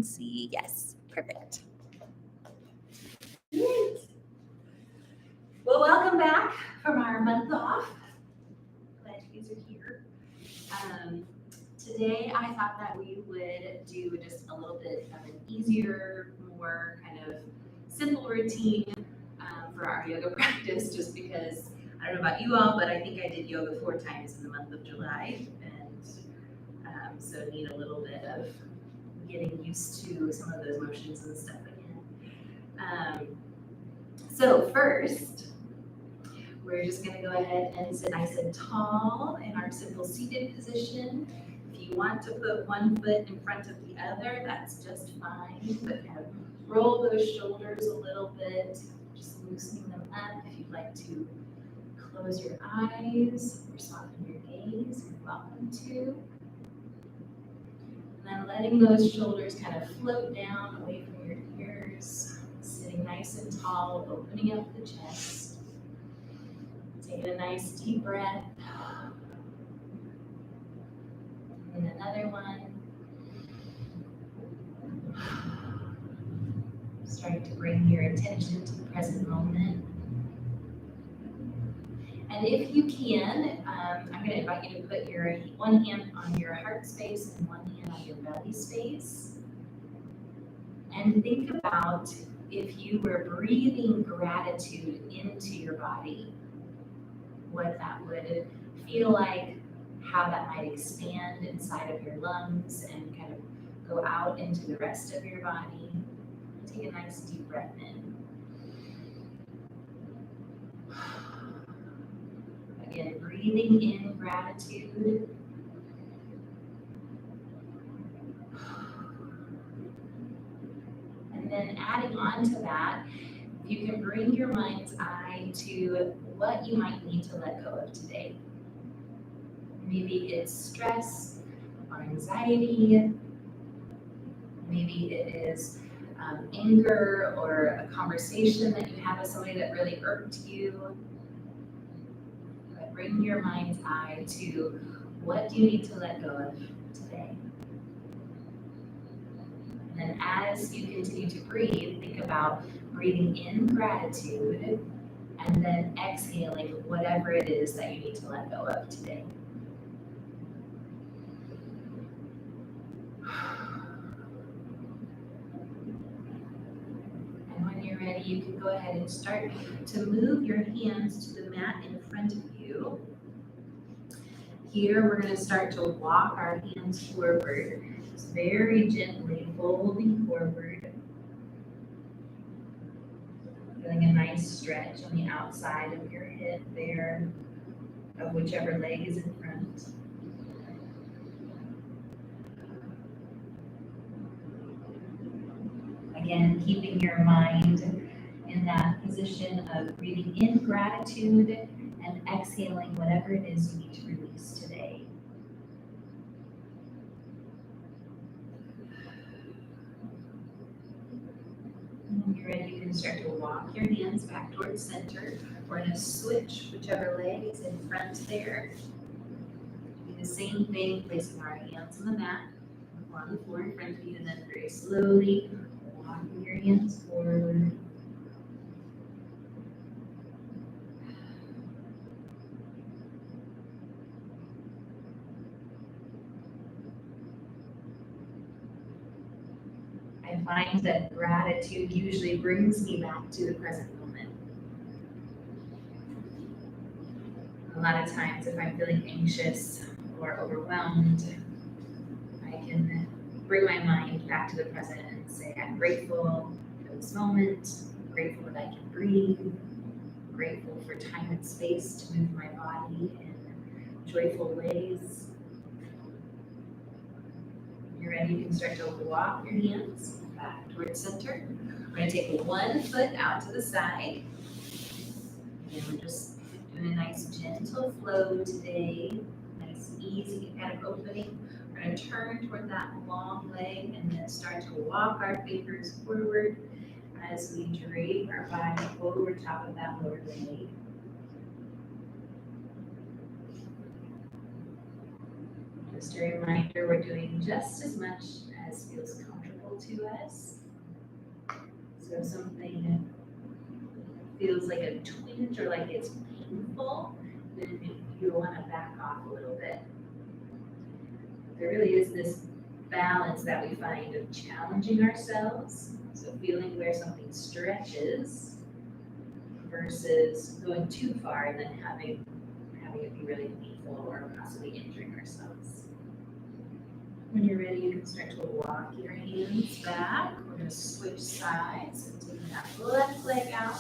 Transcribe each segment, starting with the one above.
See, yes, perfect. Well, welcome back from our month off. Glad you guys are here. Today I thought that we would do just a little bit of an easier, more kind of simple routine for our yoga practice, just because I don't know about you all, but I think I did yoga 4 times in the month of July, and so need a little bit of getting used to some of those motions and stuff again. So first, we're just going to go ahead and sit nice and tall in our simple seated position. If you want to put one foot in front of the other, that's just fine, but kind of roll those shoulders a little bit, just loosening them up. If you'd like to close your eyes or soften your gaze, you're welcome to. And then letting those shoulders kind of float down away from your ears, sitting nice and tall, opening up the chest. Taking a nice deep breath. And another one. Starting to bring your attention to the present moment. And if you can, I'm going to invite you to put your one hand on your heart space and one hand on your belly space. And think about if you were breathing gratitude into your body, what that would feel like, how that might expand inside of your lungs and kind of go out into the rest of your body. Take a nice deep breath in. Again, breathing in gratitude. And then adding on to that, you can bring your mind's eye to what you might need to let go of today. Maybe it's stress or anxiety. Maybe it is anger or a conversation that you had with somebody that really irked you. But bring your mind's eye to what do you need to let go of today. And then as you continue to breathe, think about breathing in gratitude and then exhaling whatever it is that you need to let go of today. And when you're ready, you can go ahead and start to move your hands to the mat in front of you. Here, we're going to start to walk our hands forward, just very gently folding forward. Feeling a nice stretch on the outside of your hip there, of whichever leg is in front. Again, keeping your mind in that position of breathing in gratitude and exhaling whatever it is you need to release today. And when you're ready, you can start to walk your hands back towards center. We're going to switch whichever leg is in front there. Do the same thing, placing our hands on the mat or on the floor in front of you, and then very slowly walking your hands forward. I find that gratitude usually brings me back to the present moment. A lot of times if I'm feeling anxious or overwhelmed, I can bring my mind back to the present and say, I'm grateful for this moment, I'm grateful that I can breathe, I'm grateful for time and space to move my body in joyful ways. When you're ready, you can start to walk your hands back towards center. We're going to take one foot out to the side. And we're just doing a nice gentle flow today. Nice easy kind of opening. We're going to turn toward that long leg and then start to walk our fingers forward as we drape our body over top of that lower leg. Just a reminder, we're doing just as much as feels comfortable uncomfortable to us. So if something feels like a twinge or like it's painful, then you want to back off a little bit. There really is this balance that we find of challenging ourselves, so feeling where something stretches versus going too far and then having it be really painful or possibly injuring ourselves. When you're ready, you can start to walk your hands back. We're going to switch sides. So taking that left leg out,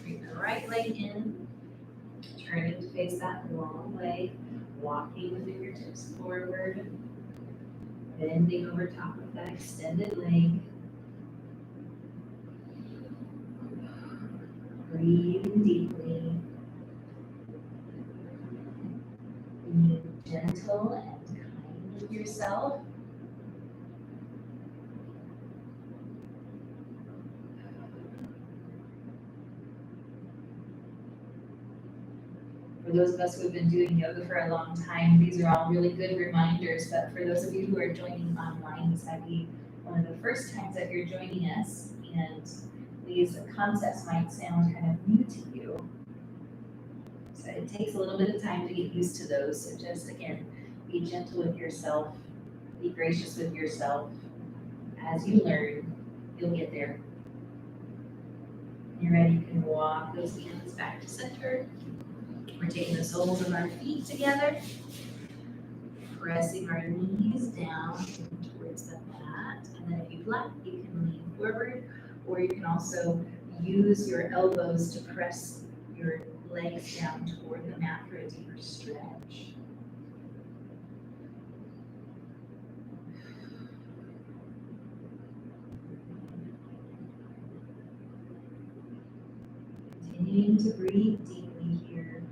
bring the right leg in, turning to face that long leg, walking the fingertips forward, bending over top of that extended leg. Breathing deeply. Being gentle and kind with yourself. For those of us who have been doing yoga for a long time, these are all really good reminders, but for those of you who are joining online, this might be one of the first times that you're joining us, and these concepts might sound kind of new to you. So it takes a little bit of time to get used to those. So just again, be gentle with yourself, be gracious with yourself. As you learn, you'll get there. When you're ready, you can walk those hands back to center. We're taking the soles of our feet together, pressing our knees down towards the mat. And then if you'd like, you can lean forward, or you can also use your elbows to press your legs down toward the mat for a deeper stretch. Continuing to breathe deeply here.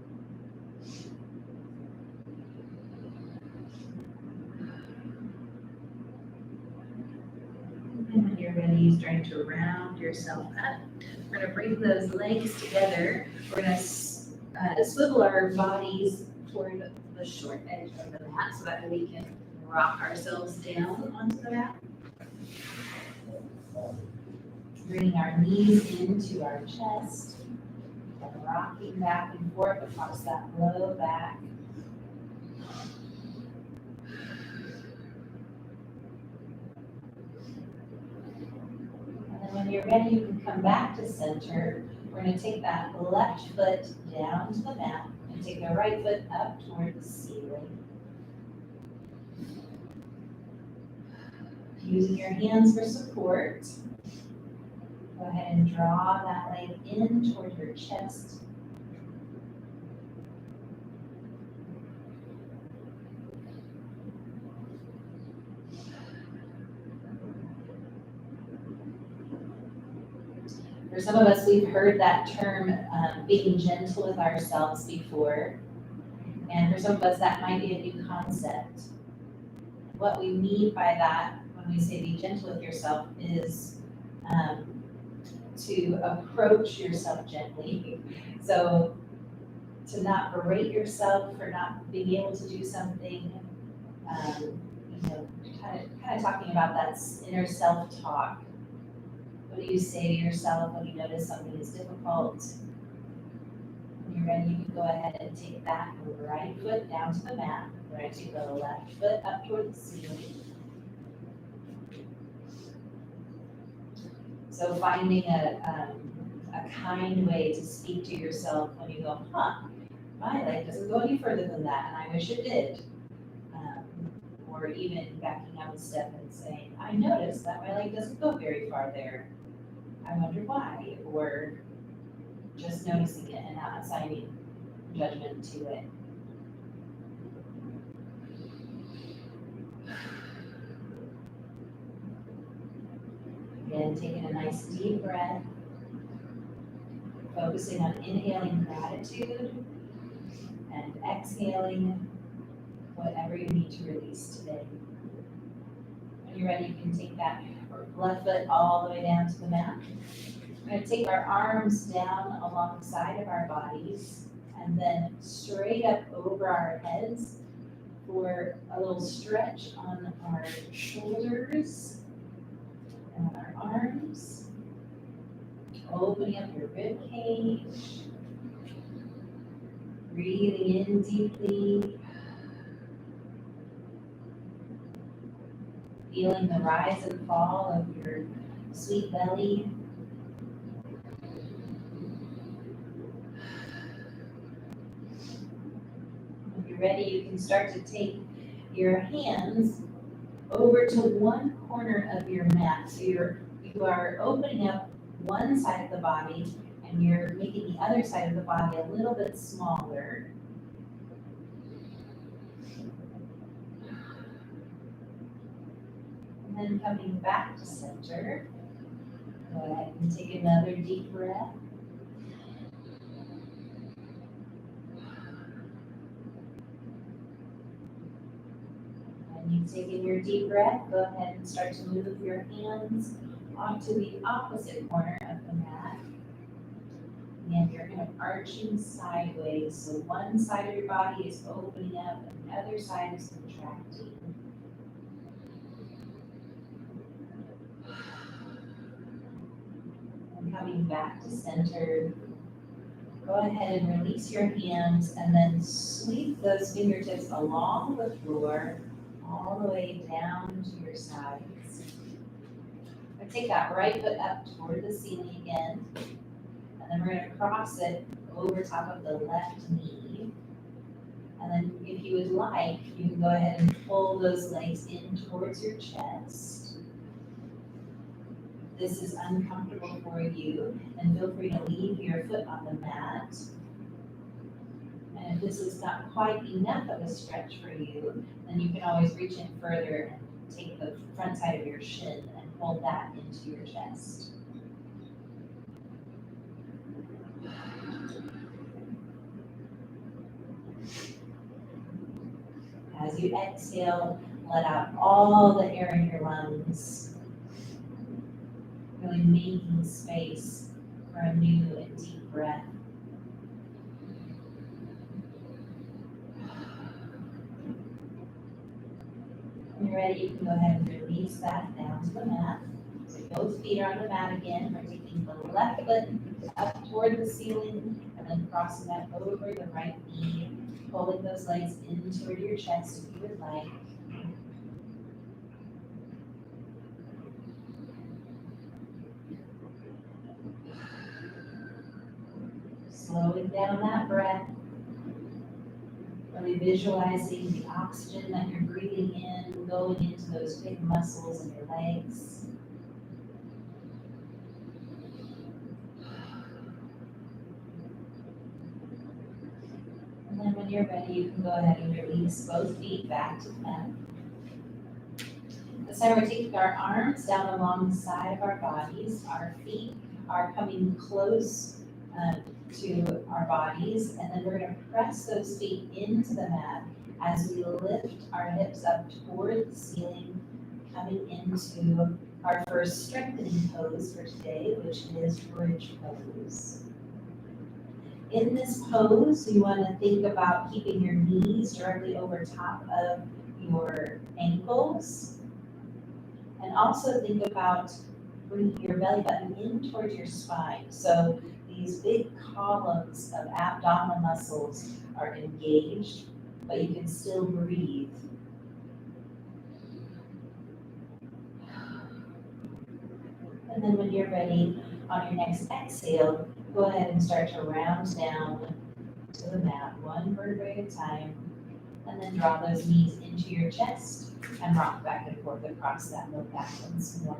And when you're ready, starting to round yourself up. We're going to bring those legs together. We're going to swivel our bodies toward the short edge of the mat so that we can rock ourselves down onto the mat. Bringing our knees into our chest and rocking back and forth across that low back. When you're ready, you can come back to center. We're going to take that left foot down to the mat and take the right foot up toward the ceiling. Using your hands for support. Go ahead and draw that leg in toward your chest. For some of us, we've heard that term being gentle with ourselves before. And for some of us, that might be a new concept. What we mean by that when we say be gentle with yourself is to approach yourself gently. So to not berate yourself for not being able to do something, kind of talking about that inner self-talk. What do you say to yourself when you notice something is difficult? When you're ready, you can go ahead and take that right foot down to the mat. We're going to take the left foot up toward the ceiling. So finding a kind way to speak to yourself when you go, my leg doesn't go any further than that, and I wish it did. Or even backing up a step and saying, I noticed that my leg doesn't go very far there. I wonder why, or just noticing it and not assigning judgment to it. Again, taking a nice deep breath, focusing on inhaling gratitude and exhaling whatever you need to release today. When you're ready, you can take that left foot all the way down to the mat. We're going to take our arms down alongside of our bodies and then straight up over our heads for a little stretch on our shoulders And our arms, opening up your rib cage, breathing in deeply, feeling the rise and fall of your sweet belly. When you're ready, you can start to take your hands over to one corner of your mat. So you are opening up one side of the body and you're making the other side of the body a little bit smaller. And then coming back to center, go ahead and take another deep breath. When you've taken your deep breath, go ahead and start to move your hands onto the opposite corner of the mat. And you're kind of arching sideways. So one side of your body is opening up and the other side is contracting. And coming back to center, go ahead and release your hands and then sweep those fingertips along the floor all the way down to your sides. And take that right foot up toward the ceiling again. And then we're going to cross it over top of the left knee. And then if you would like, you can go ahead and pull those legs in towards your chest. If this is uncomfortable for you, then feel free to leave your foot on the mat. And if this is not quite enough of a stretch for you, then you can always reach in further and take the front side of your shin and hold that into your chest. As you exhale, let out all the air in your lungs, really making space for a new and deep breath. When you're ready, you can go ahead and release that down to the mat. So both feet are on the mat again. We're taking the left foot up toward the ceiling and then crossing that over the right knee, pulling those legs in toward your chest if you would like. Slowing down that breath, really visualizing the oxygen that you're breathing in, going into those big muscles in your legs. And then when you're ready, you can go ahead and release both feet back to the mat. This time we're taking our arms down along the side of our bodies. Our feet are coming close to our bodies, and then we're going to press those feet into the mat as we lift our hips up toward the ceiling, coming into our first strengthening pose for today, which is bridge pose. In this pose, you want to think about keeping your knees directly over top of your ankles, and also think about bringing your belly button in towards your spine. So these big columns of abdominal muscles are engaged, but you can still breathe. And then when you're ready, on your next exhale, go ahead and start to round down to the mat, one vertebrae at a time, and then draw those knees into your chest and rock back and forth across that low back once more.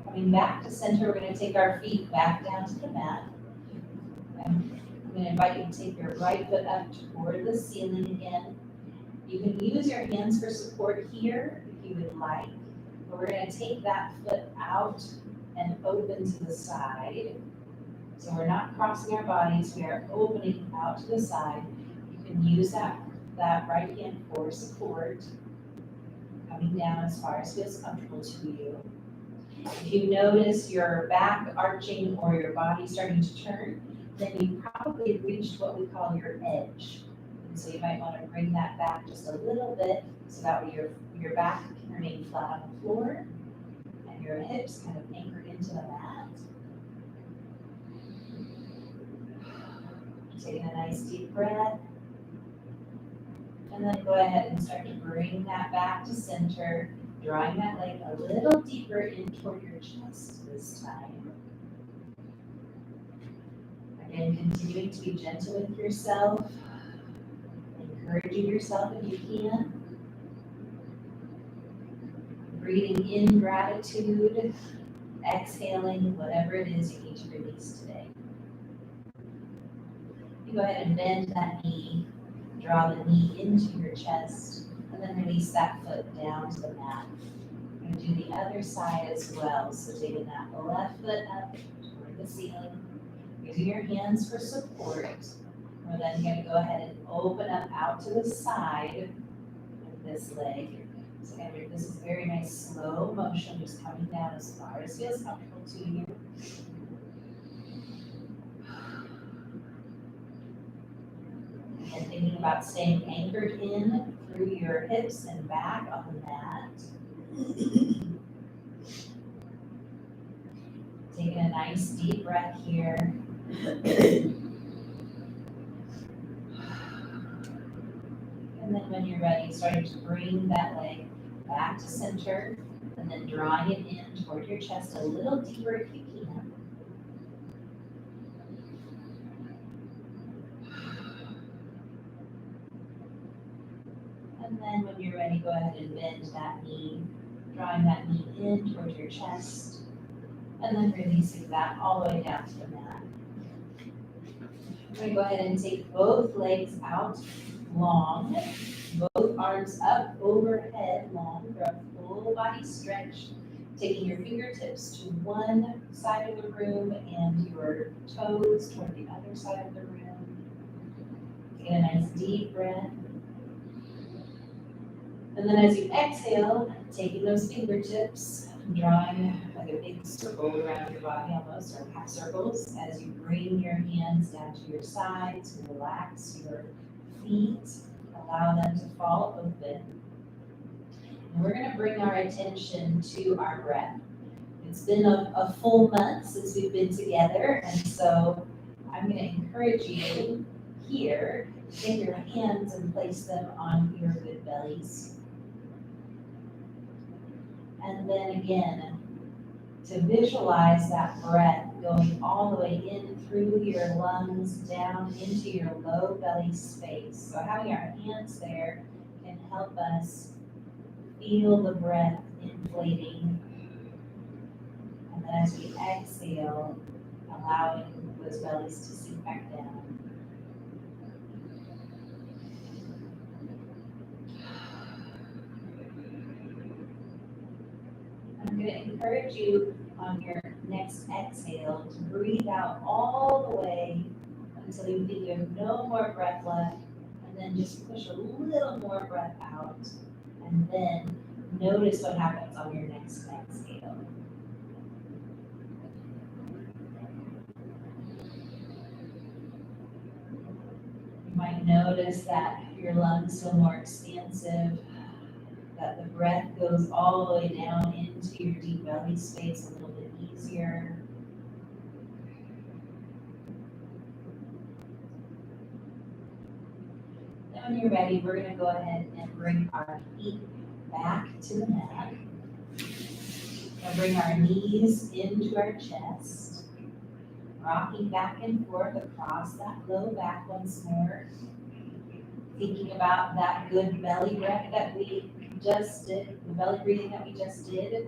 Coming back to center, we're going to take our feet back down to the mat. And I'm going to invite you to take your right foot up toward the ceiling again. You can use your hands for support here if you would like, but we're going to take that foot out and open to the side. So we're not crossing our bodies, we are opening out to the side. You can use that right hand for support, coming down as far as feels comfortable to you. If you notice your back arching or your body starting to turn, then you probably reached what we call your edge. And so you might want to bring that back just a little bit so that way your back can remain flat on the floor and your hips kind of anchored into the mat. Taking a nice deep breath. And then go ahead and start to bring that back to center, drawing that leg a little deeper in toward your chest this time. Again, continuing to be gentle with yourself, encouraging yourself if you can. Breathing in gratitude, exhaling whatever it is you need to release today. You go ahead and bend that knee, draw the knee into your chest, and then release that foot down to the mat. We're going to do the other side as well. So taking that left foot up toward the ceiling, using your hands for support. We're then going to go ahead and open up out to the side of this leg. So again, this is very nice slow motion, just coming down as far as feels comfortable to you. And thinking about staying anchored in through your hips and back on the mat. Taking a nice deep breath here. And then when you're ready, starting to bring that leg back to center and then drawing it in toward your chest a little deeper if you can. And then when you're ready, go ahead and bend that knee, drawing that knee in towards your chest, and then releasing that all the way down to the mat. We're going to go ahead and take both legs out long, both arms up overhead long for a full body stretch, taking your fingertips to one side of the room and your toes toward the other side of the room. Take a nice deep breath. And then as you exhale, taking those fingertips, drawing like a big circle around your body almost, or half circles, as you bring your hands down to your sides, relax your feet, allow them to fall open. And we're going to bring our attention to our breath. It's been a full month since we've been together, and so I'm going to encourage you here to take your hands and place them on your good bellies. And then again, to visualize that breath going all the way in through your lungs, down into your low belly space. So having our hands there can help us feel the breath inflating. And then as we exhale, allowing those bellies to sink back down. I'm going to encourage you on your next exhale to breathe out all the way until you think you have no more breath left, and then just push a little more breath out, and then notice what happens on your next exhale. You might notice that your lungs feel more expansive, that the breath goes all the way down into your deep belly space a little bit easier. Then when you're ready, we're going to go ahead and bring our feet back to the mat. And bring our knees into our chest, rocking back and forth across that low back once more. Thinking about that good belly breath that we just did, the belly breathing that we just did,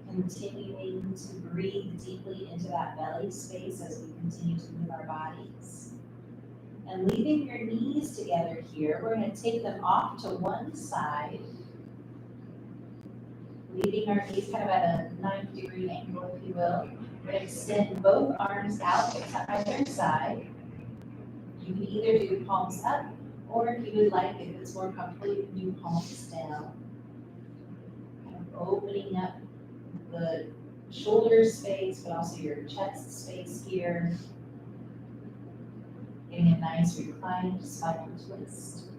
continuing to breathe deeply into that belly space as we continue to move our bodies. And leaving your knees together here, we're going to take them off to one side, leaving our knees kind of at a 90-degree angle, if you will. We're going to extend both arms out to either side. You can either do palms up, or if you would like, if it's more comfortable, you can do palms down. Kind of opening up the shoulder space, but also your chest space here. Getting a nice reclined spinal twist.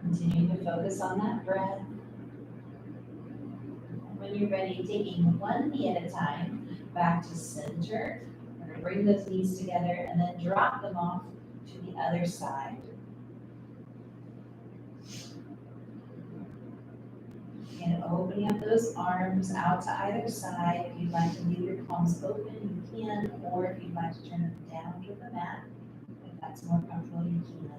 Continue to focus on that breath. When you're ready, taking one knee at a time, back to center. We're going to bring those knees together and then drop them off to the other side. And opening up those arms out to either side. If you'd like to leave your palms open, you can, or if you'd like to turn them down to the mat, if that's more comfortable, you can.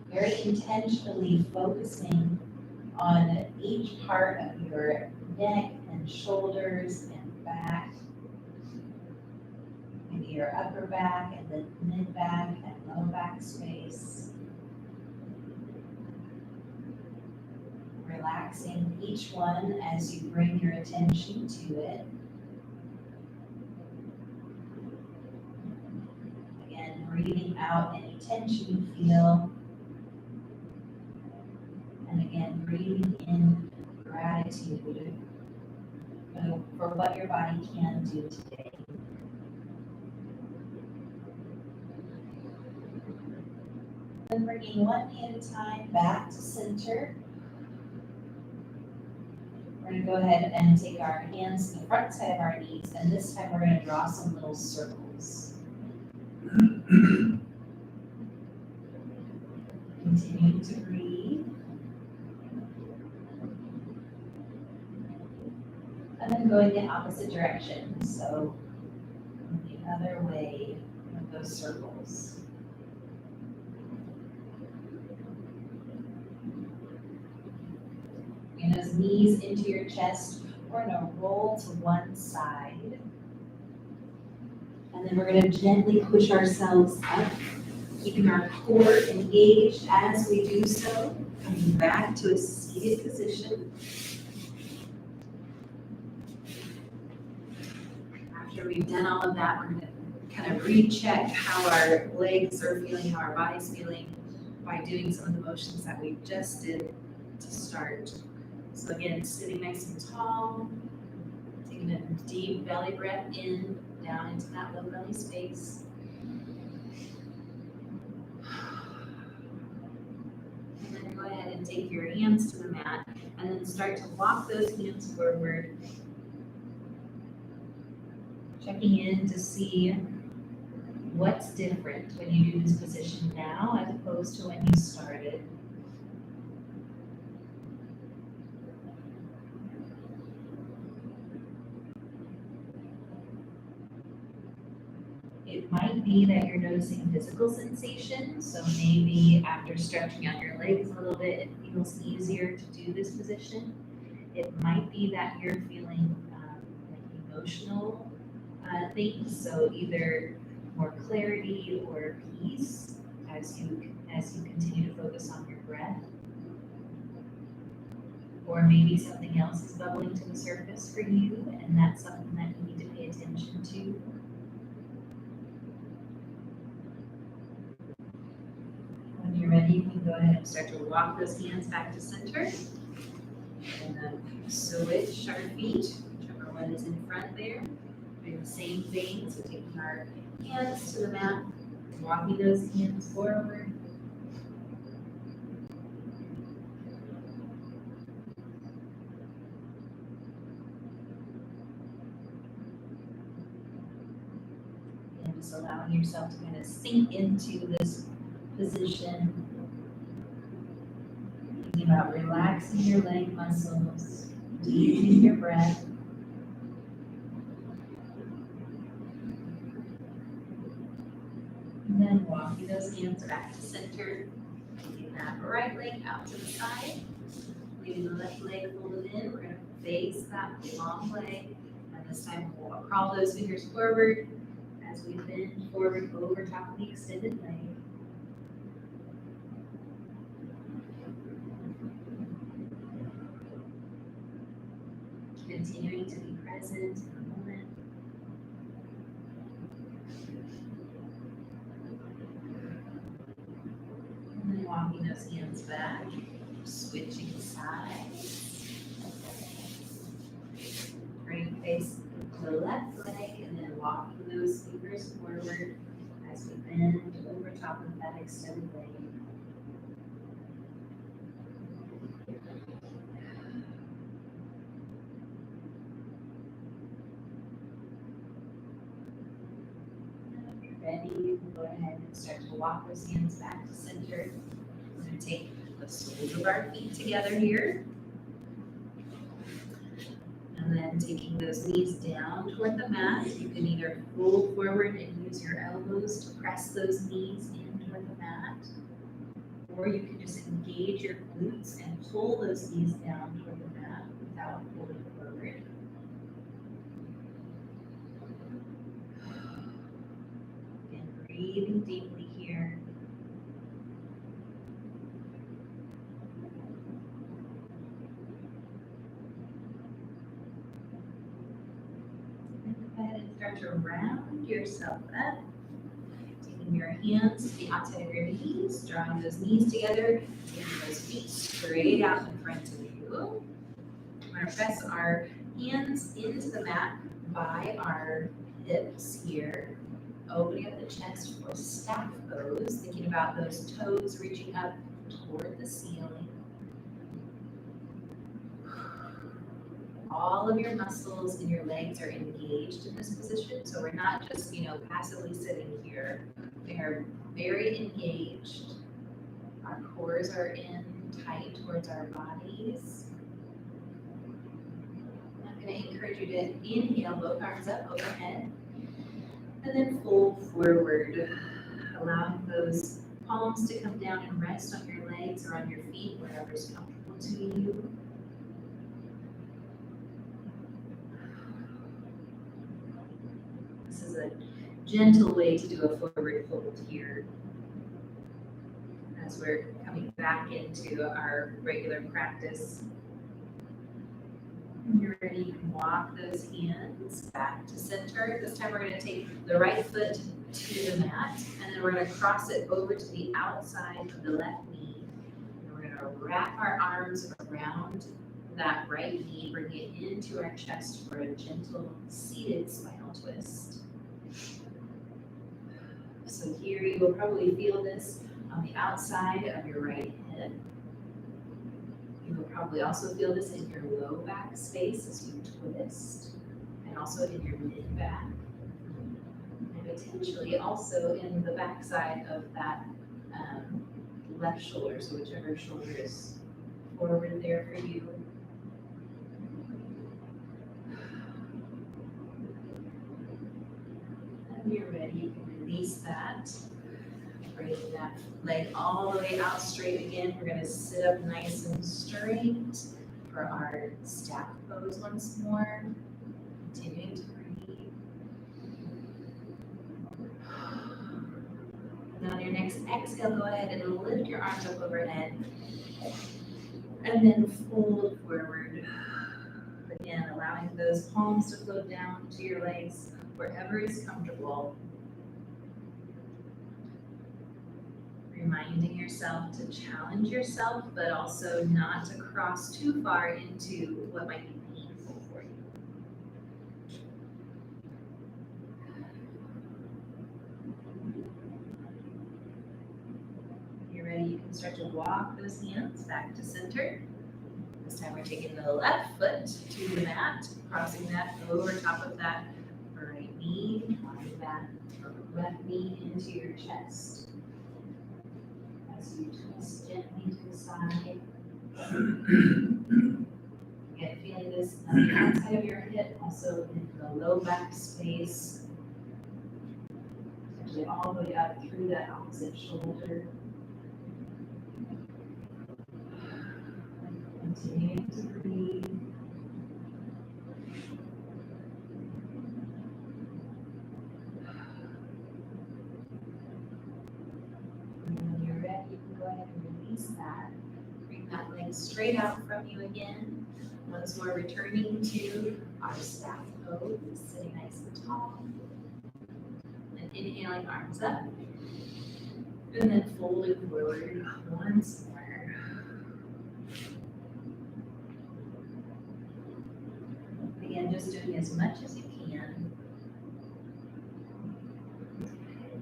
Very intentionally focusing on each part of your neck and shoulders and back. Maybe your upper back and the mid back and low back space. Relaxing each one as you bring your attention to it. Again, breathing out any tension you feel. And again, breathing in gratitude for what your body can do today. Then bringing one knee at a time back to center. We're going to go ahead and take our hands to the front side of our knees, and this time we're going to draw some little circles. Continuing to breathe. And then going the opposite direction, so the other way of those circles. Bring those knees into your chest. We're going to roll to one side. And then we're going to gently push ourselves up, keeping our core engaged as we do so. Coming back to a seated position. After we've done all of that, we're going to kind of recheck how our legs are feeling, how our body's feeling by doing some of the motions that we just did to start. So again, sitting nice and tall, taking a deep belly breath in, down into that low belly space. And then go ahead and take your hands to the mat and then start to walk those hands forward. Checking in to see what's different when you do this position now as opposed to when you started. It might be that you're noticing physical sensation, so maybe after stretching out your legs a little bit, it feels easier to do this position. It might be that you're feeling like emotional things, so either more clarity or peace as you continue to focus on your breath. Or maybe something else is bubbling to the surface for you, and that's something that you need to pay attention to. When you're ready, you can go ahead and start to walk those hands back to center. And then switch our feet, whichever one is in front there. Doing the same thing, so taking our hands to the mat, walking those hands forward. And just allowing yourself to kind of sink into this position. Thinking about relaxing your leg muscles, deepening your breath. And then walking those hands back to center. Taking that right leg out to the side. Leaving the left leg folded in. We're going to face that long leg. And this time we'll crawl those fingers forward as we bend forward over top of the extended leg. Continuing to be present in the moment. those hands back, switching sides. Bring face to the left leg and then walking those fingers forward as we bend over top of that extended leg. If you're ready, you can go ahead and start to walk those hands back to center. We're going to take the soles of our feet together here. And then taking those knees down toward the mat, you can either fold forward and use your elbows to press those knees in toward the mat, or you can just engage your glutes and pull those knees down toward the mat without pulling forward. And breathing deeply here. Go ahead and start to round yourself up. Taking your hands to the outside of your knees, drawing those knees together, taking those feet straight out in front of you. We're going to press our hands into the mat by our hips here, opening up the chest for staff pose, thinking about those toes reaching up toward the ceiling. All of your muscles in your legs are engaged in this position, so we're not just, passively sitting here. They are very engaged. Our cores are in tight towards our bodies. I'm going to encourage you to inhale, both arms up overhead, and then fold forward, allowing those palms to come down and rest on your legs or on your feet, wherever's comfortable to you. This is a gentle way to do a forward fold here as we're coming back into our regular practice. When you're ready, you can walk those hands back to center. This time we're going to take the right foot to the mat, and then we're going to cross it over to the outside of the left knee. And we're going to wrap our arms around that right knee, bring it into our chest for a gentle seated spinal twist. So here you will probably feel this on the outside of your right hip. You will probably also feel this in your low back space as you twist, and also in your mid back, and potentially also in the back side of that left shoulder, so whichever shoulder is forward there for you. When you're ready, you can release that. Bring that leg all the way out straight again. We're going to sit up nice and straight for our staff pose once more. Continuing to breathe. And on your next exhale, go ahead and lift your arms up overhead. And then fold forward. Again, allowing those palms to float down to your legs wherever is comfortable. Reminding yourself to challenge yourself, but also not to cross too far into what might be painful for you. When you're ready, you can start to walk those hands back to center. This time we're taking the left foot to the mat, crossing that over top of that right knee, drawing that left knee into your chest. As you twist gently to the side. Again, feeling this on the outside of your hip, also in the low back space. Actually all the way up through that opposite shoulder. Continuing to breathe. Go ahead and release that. Bring that leg straight out from you again. Once more, returning to our staff pose, sitting nice and tall. And inhaling, arms up. And then fold it forward once more. Again, just doing as much as you can.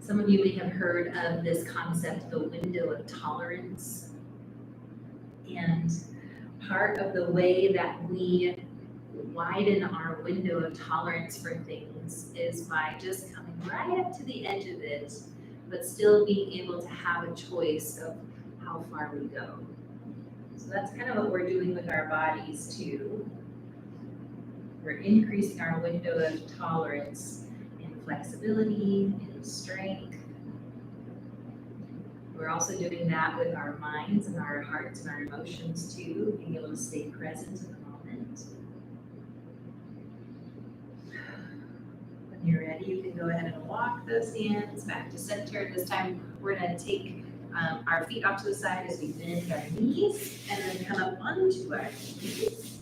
Some of you may have heard of this concept, the window of tolerance. And part of the way that we widen our window of tolerance for things is by just coming right up to the edge of it, but still being able to have a choice of how far we go. So that's kind of what we're doing with our bodies too. We're increasing our window of tolerance in flexibility, in strength. We're also doing that with our minds and our hearts and our emotions too, being able to stay present in the moment. When you're ready, you can go ahead and walk those hands back to center. This time, we're going to take our feet off to the side as we bend our knees and then come up onto our knees.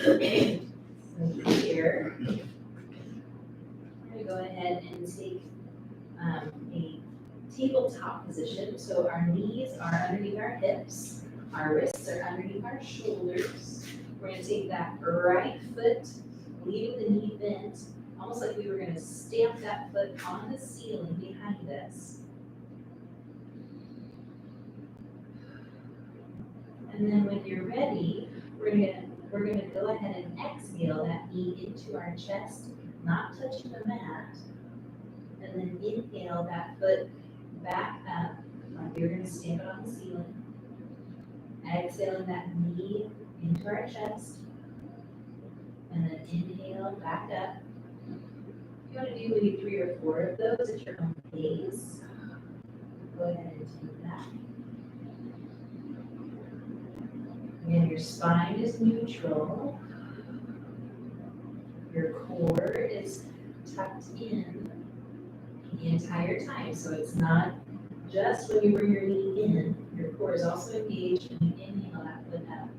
Okay, so here, we're going to go ahead and take a tabletop position. So our knees are underneath our hips, our wrists are underneath our shoulders. We're going to take that right foot, leaving the knee bent, almost like we were going to stamp that foot on the ceiling behind us. And then when you're ready, we're gonna go ahead and exhale that knee into our chest, not touching the mat. And then inhale that foot back up, like you're gonna stamp it on the ceiling. Exhaling that knee into our chest. And then inhale back up. You want to do maybe 3 or 4 of those at your own pace. Go ahead and do that. Again, your spine is neutral. Your core is tucked in the entire time. So it's not just when you bring your knee in, your core is also engaged when you inhale that foot up.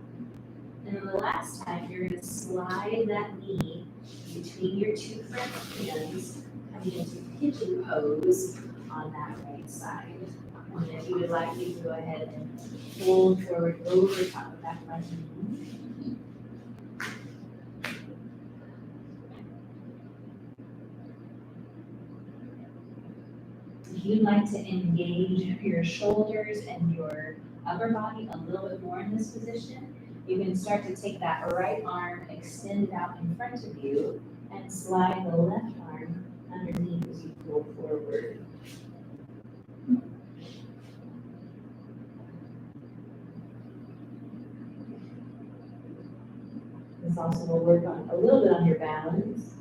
And then the last time, you're going to slide that knee between your 2 front hands, coming into pigeon pose on that right side. And if you would like, you can go ahead and fold forward over top of that front knee. If you'd like to engage your shoulders and your upper body a little bit more in this position, you can start to take that right arm, extend it out in front of you, and slide the left arm underneath as you fold forward. This also will work on a little bit on your balance.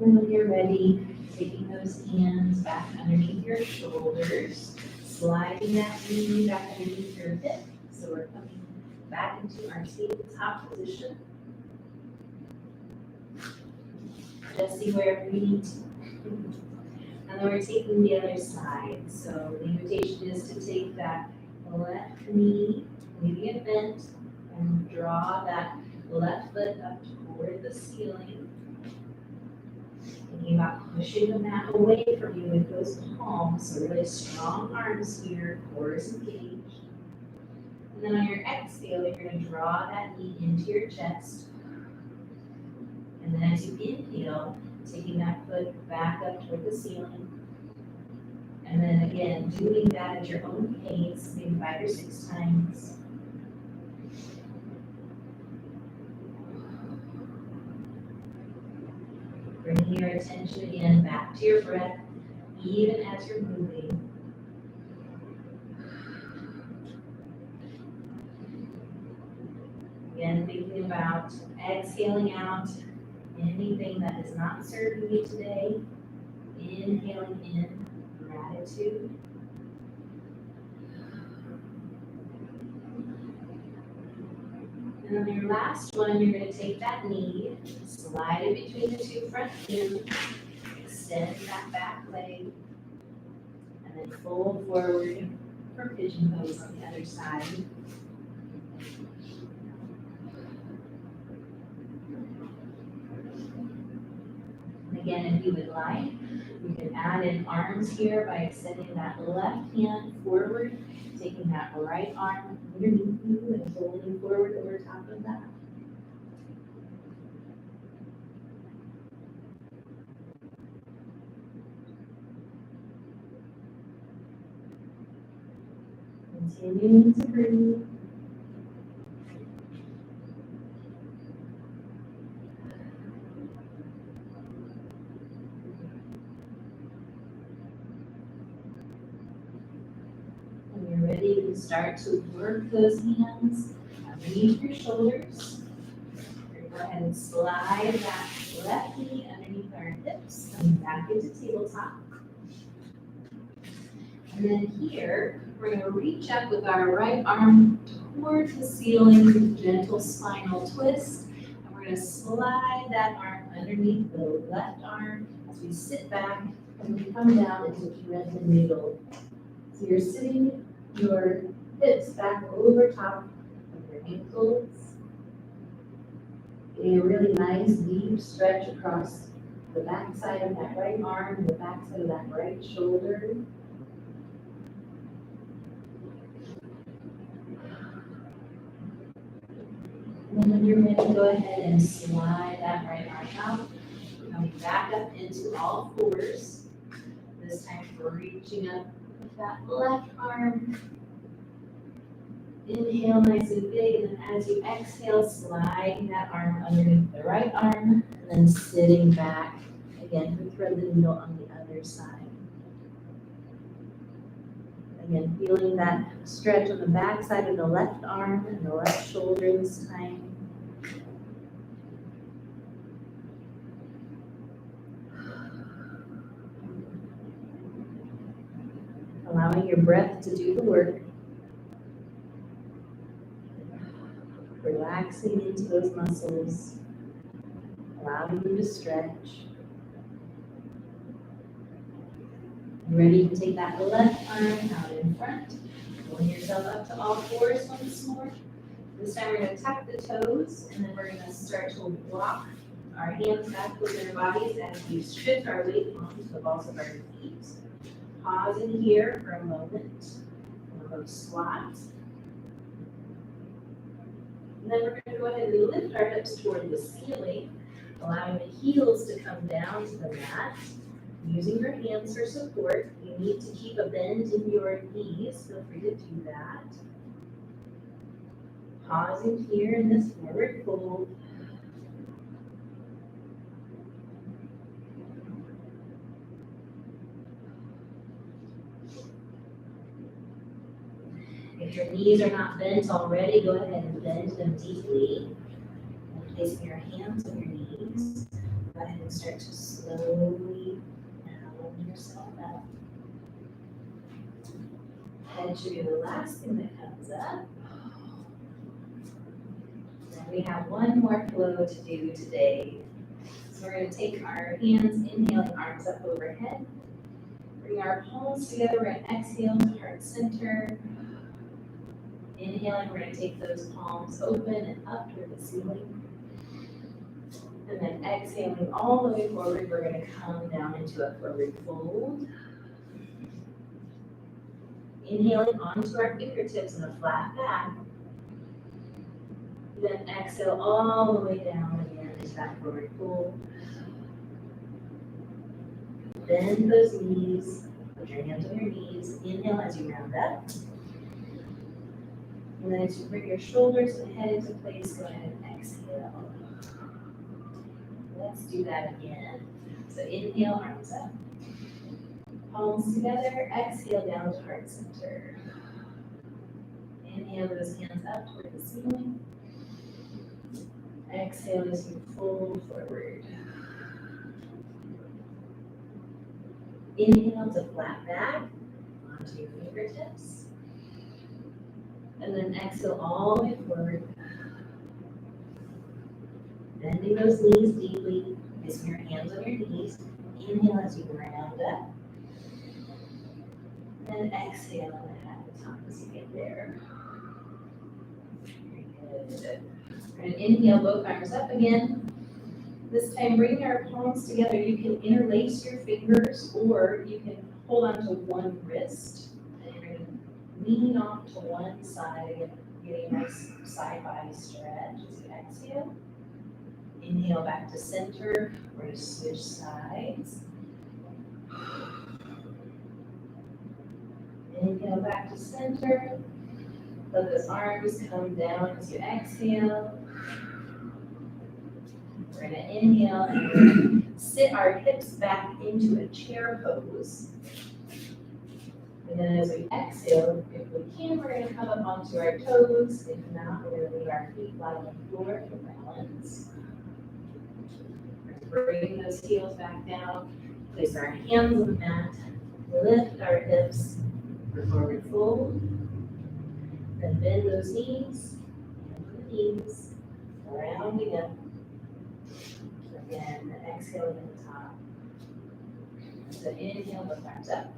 And when you're ready, taking those hands back underneath your shoulders, sliding that knee back underneath your hip. So we're coming back into our tabletop position. Just see wherever you need to. And then we're taking the other side. So the invitation is to take that left knee, leaving it bent, and draw that left foot up toward the ceiling. Thinking about pushing the mat away from you with those palms, so really strong arms here, core is engaged. And then on your exhale, you're going to draw that knee into your chest. And then as you inhale, taking that foot back up toward the ceiling. And then again, doing that at your own pace, maybe 5 or 6 times. Bringing your attention again back to your breath, even as you're moving. Again, thinking about exhaling out anything that is not serving you today. Inhaling in gratitude. And then your last one, you're going to take that knee, slide it between the 2 front hands, extend that back leg, and then fold forward for pigeon pose on the other side. Again, if you would like, you can add in arms here by extending that left hand forward, taking that right arm underneath you and folding forward over top of that. Continuing to breathe. When you're ready, you can start to work those hands underneath your shoulders. We're gonna go ahead and slide that left knee underneath our hips and back into tabletop. And then here, we're gonna reach up with our right arm towards the ceiling, gentle spinal twist. And we're gonna slide that arm underneath the left arm as we sit back and we come down into thread the needle. So you're sitting your hips back over top of your ankles. Getting a really nice deep stretch across the back side of that right arm, the back side of that right shoulder. And then when you're ready, go ahead and slide that right arm out. Coming back up into all fours. This time we're reaching up with that left arm. Inhale nice and big, and then as you exhale, sliding that arm underneath the right arm, and then sitting back again for thread the needle on the other side. Again, feeling that stretch on the back side of the left arm and the left shoulder this time. Allowing your breath to do the work. Relaxing into those muscles. Allowing them to stretch. Ready to take that left arm out in front. Pulling yourself up to all fours once more. This time we're going to tuck the toes, and then we're going to start to walk our hands back with our bodies as we shift our weight onto the balls of our feet. Pausing here for a moment. We'll squat. And then we're going to go ahead and lift our hips toward the ceiling, allowing the heels to come down to the mat. Using your hands for support, you need to keep a bend in your knees. Feel free to do that. Pausing here in this forward fold. If your knees are not bent already, go ahead and bend them deeply. And placing your hands on your knees, go ahead and start to slowly round yourself up. Head should be the last thing that comes up. And we have one more flow to do today. So we're going to take our hands, inhaling, arms up overhead. Bring our palms together, we're going to exhale to heart center. Inhaling, we're going to take those palms open and up toward the ceiling. And then exhaling all the way forward, we're going to come down into a forward fold. Inhaling onto our fingertips and a flat back. Then exhale all the way down again into that forward fold. Bend those knees, put your hands on your knees. Inhale as you round up. And then as you bring your shoulders and head into place, go ahead and exhale. Let's do that again. So inhale, arms up. Palms together, exhale down to heart center. Inhale those hands up toward the ceiling. Exhale as you fold forward. Inhale to flat back onto your fingertips. And then exhale all the way forward. Bending those knees deeply, placing your hands on your knees. Inhale as you round up. And exhale at the top as you get there. Very good. We're going to inhale both arms up again. This time, bring our palms together. You can interlace your fingers, or you can hold on to one wrist. And you're going to lean off to one side, again, getting a nice side-body stretch as you exhale. Inhale back to center. We're going to switch sides. Inhale back to center. Let the arms come down as you exhale. We're going to inhale and we're going to sit our hips back into a chair pose. And then as we exhale, if we can, we're going to come up onto our toes. If not, we're going to leave our feet flat on the floor for balance. Bring those heels back down. Place our hands on the mat. Lift our hips for forward fold. Then bend those knees. And the knees. Rounding up. Again, exhale at the top. So inhale, lift back up.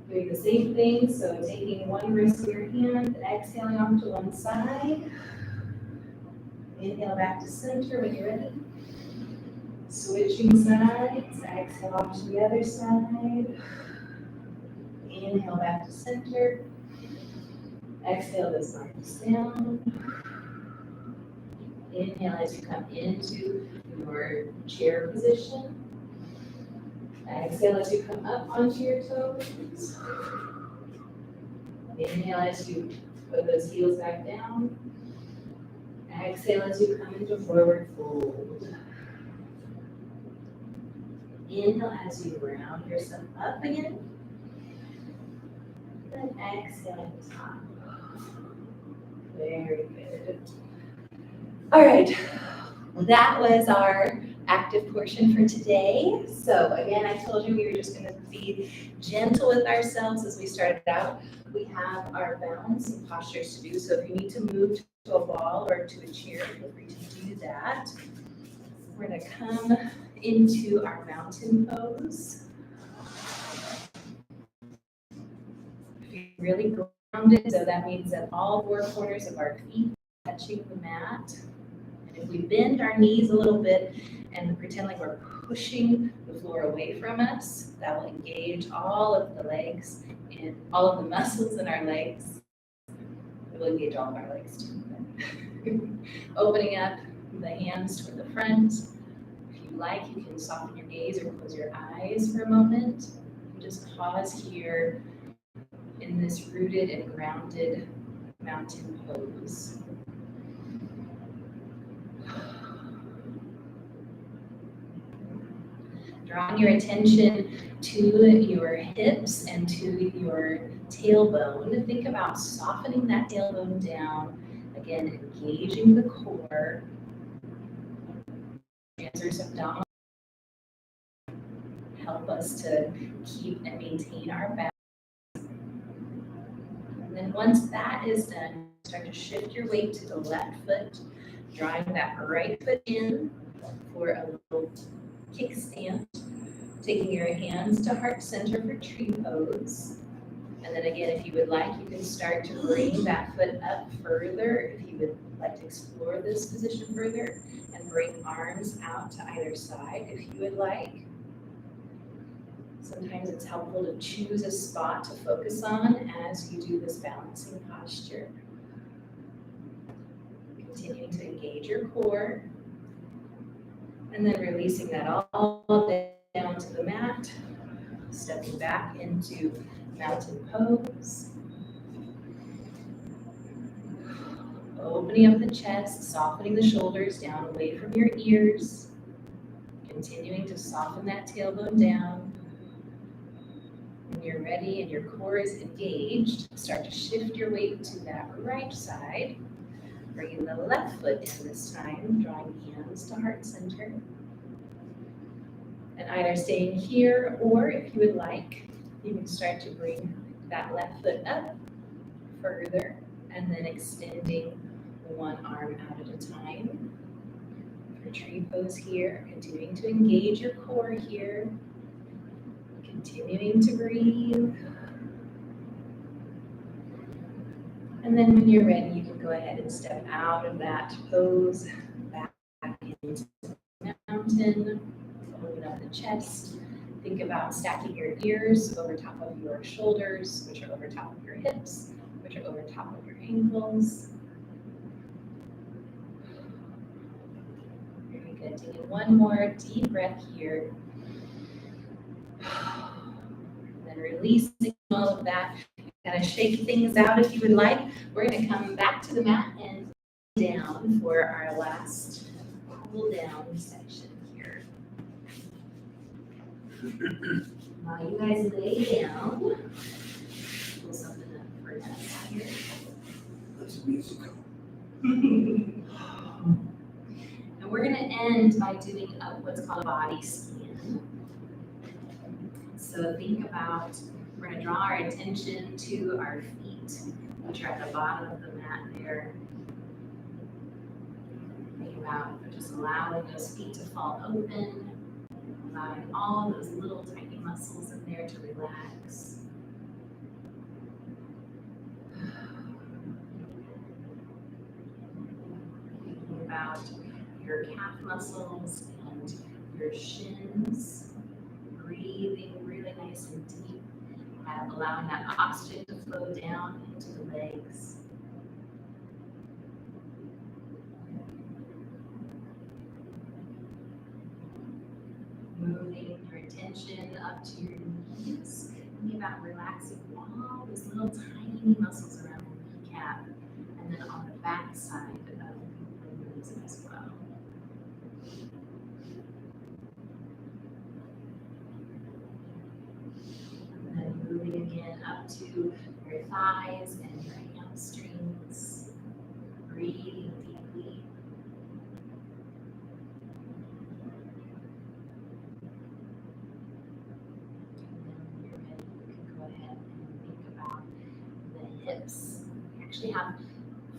Doing the same thing, so taking one wrist of your hand, exhaling off to one side. Inhale back to center when you're ready. Switching sides, exhale off to the other side. Inhale back to center. Exhale those arms down. Inhale as you come into your chair position. Exhale as you come up onto your toes. Inhale as you put those heels back down. Exhale as you come into forward fold. Inhale as you round yourself up again. Then exhale at the top. Very good. All right, that was our active portion for today. So again, I told you we were just gonna be gentle with ourselves as we started out. We have our balancing postures to do, so if you need to move to a ball or to a chair, feel free to do that. We're gonna come into our mountain pose. Really grounded, so that means that all four corners of our feet are touching the mat. And if we bend our knees a little bit and pretend like we're pushing the floor away from us, that will engage all of the legs and all of the muscles in our legs. It will engage all of our legs too. Opening up the hands toward the front. If you like, you can soften your gaze or close your eyes for a moment. Just pause here in this rooted and grounded mountain pose. Drawing your attention to your hips and to your tailbone. Think about softening that tailbone down. Again, engaging the core. Transverse abdominal help us to keep and maintain our balance. And then once that is done, start to shift your weight to the left foot, drawing that right foot in for a little kickstand. Taking your hands to heart center for tree pose. And then again, if you would like, you can start to bring that foot up further. If you would like to explore this position further and bring arms out to either side if you would like. Sometimes it's helpful to choose a spot to focus on as you do this balancing posture. Continuing to engage your core. And then releasing that all down to the mat. Stepping back into mountain pose. Opening up the chest, softening the shoulders down away from your ears. Continuing to soften that tailbone down. When you're ready and your core is engaged, start to shift your weight to that right side. Bringing the left foot in this time, drawing hands to heart center. And either staying here, or if you would like, you can start to bring that left foot up further and then extending one arm out at a time. For tree pose here, continuing to engage your core here. Continuing to breathe. And then when you're ready, you can go ahead and step out of that pose, back into the mountain, open up the chest. Think about stacking your ears over top of your shoulders, which are over top of your hips, which are over top of your ankles. Very good. Take in one more deep breath here. And then releasing all of that. Kind of shake things out if you would like. We're going to come back to the mat and down for our last cool down section here. While you guys lay down, pull something up for us here. That's musical. And we're going to end by doing what's called a body scan. So think about, we're going to draw our attention to our feet, which are at the bottom of the mat there. Think about just allowing those feet to fall open, allowing all those little tiny muscles in there to relax. Thinking about your calf muscles and your shins. Breathing really nice and deep, allowing that oxygen to flow down into the legs. Moving your attention up to your knees. Thinking about relaxing all those little tiny muscles around the kneecap, and then on the back side of the knees as well. And then moving again up to your thighs and your hamstrings. Breathing deeply. And then when you're ready, you can go ahead and think about the hips. We actually have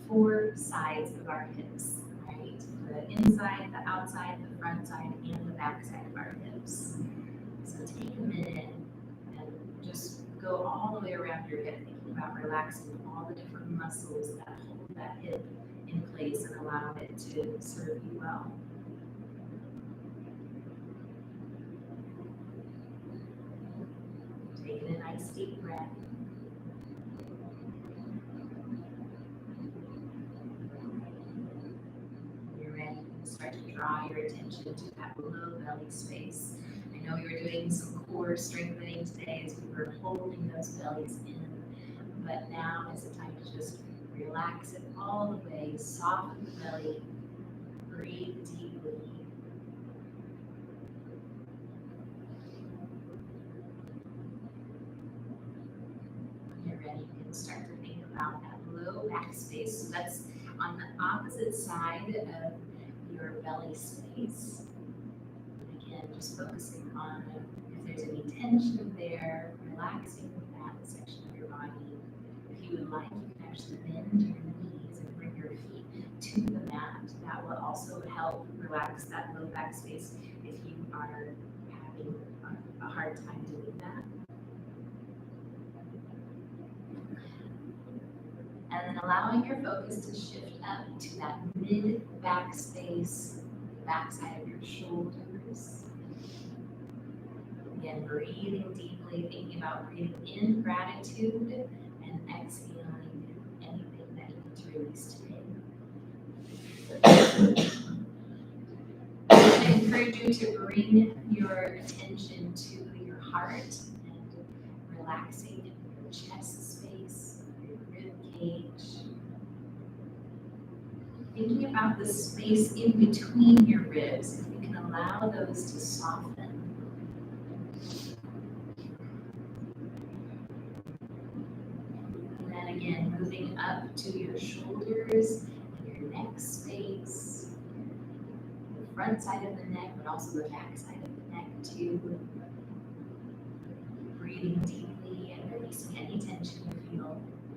4 sides of our hips, right? The inside, the outside, the front side, and the back side of our hips. So take a minute and just go all the way around your hip, thinking about relaxing all the different muscles that hold that hip in place and allow it to serve you well. Taking a nice deep breath. When you're ready, you can start to draw your attention to that low belly space. I know we were doing some core strengthening today as we were holding those bellies in, but now is the time to just relax it all the way, soften the belly, breathe deeply. When you're ready, you can start to think about that low back space. So that's on the opposite side of your belly space. Again, just focusing on if there's any tension there, relaxing that section of your body. If you would like, you can actually bend your knees and bring your feet to the mat. That will also help relax that low back space if you are having a hard time doing that. And then allowing your focus to shift up to that mid-back space, back side of your shoulders. Again, breathing deeply, thinking about breathing in gratitude and exhaling anything that you need to release today. I encourage you to bring your attention to your heart and relaxing your chest space, your rib cage. Thinking about the space in between your ribs, if you can allow those to soften. And then again, moving up to your shoulders and your neck space, the front side of the neck, but also the back side of the neck too. Breathing deeply and releasing any tension you feel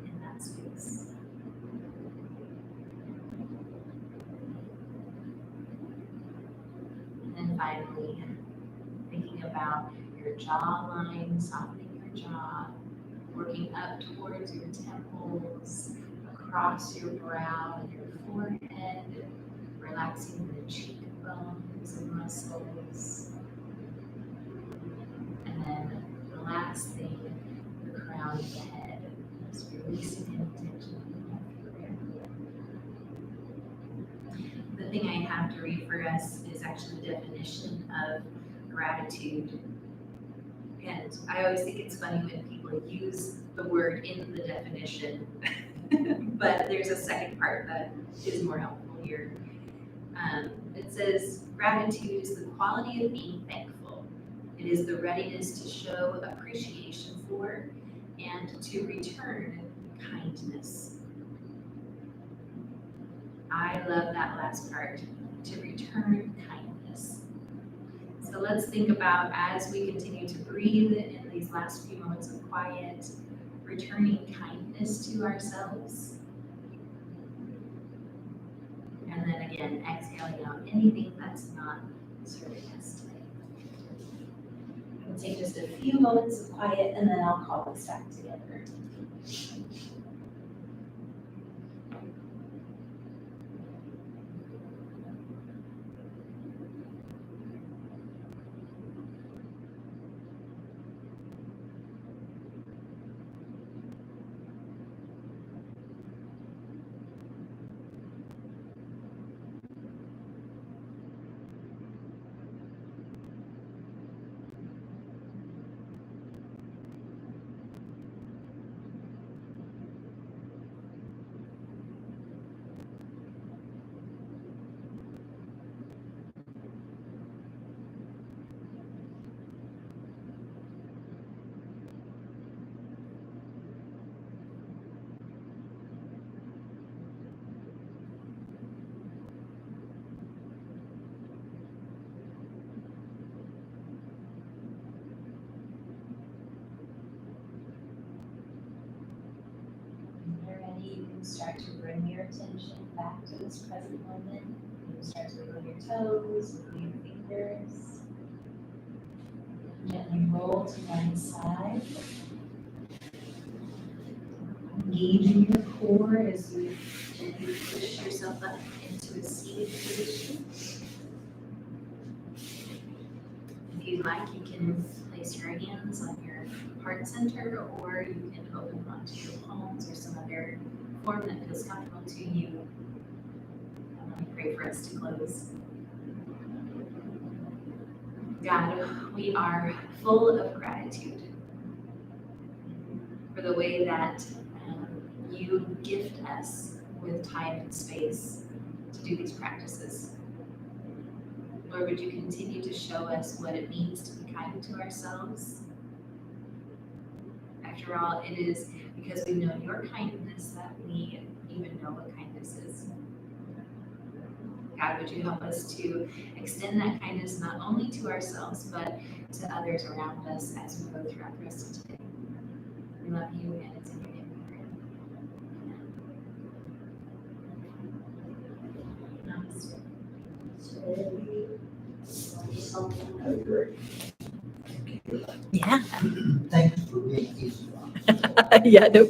in that space. And then finally, thinking about your jawline, softening your jaw, working up towards your temples, across your brow and your forehead, relaxing the cheekbones and muscles. crown of the head. Just releasing any tension. The thing I have to read for us is actually the definition of gratitude. And I always think it's funny when people use the word in the definition, but there's a second part that is more helpful here. It says, gratitude is the quality of being thankful. It is the readiness to show appreciation for and to return kindness. I love that last part, to return kindness. So let's think about, as we continue to breathe in these last few moments of quiet, returning kindness to ourselves. And then again, exhaling out anything that's not serving us today. We'll take just a few moments of quiet and then I'll call us back together. You can start to bring your attention back to this present moment. You can start to wiggle your toes, wiggle your fingers. Gently roll to one side. Engaging your core as you gently push yourself up into a seated position. If you'd like, you can place your hands on your heart center, or you can open them onto your palms or some other form that feels comfortable to you. Let me pray for us to close. God, we are full of gratitude for the way that you gift us with time and space to do these practices. Lord, would you continue to show us what it means to be kind to ourselves? After all, it is because we know your kindness that we even know what kindness is. God, would you help us to extend that kindness not only to ourselves, but to others around us as we go throughout the rest of today. We love you, and it's in your name we pray. Amen. Namaste. Yeah. Thanks for being easy. Yeah, no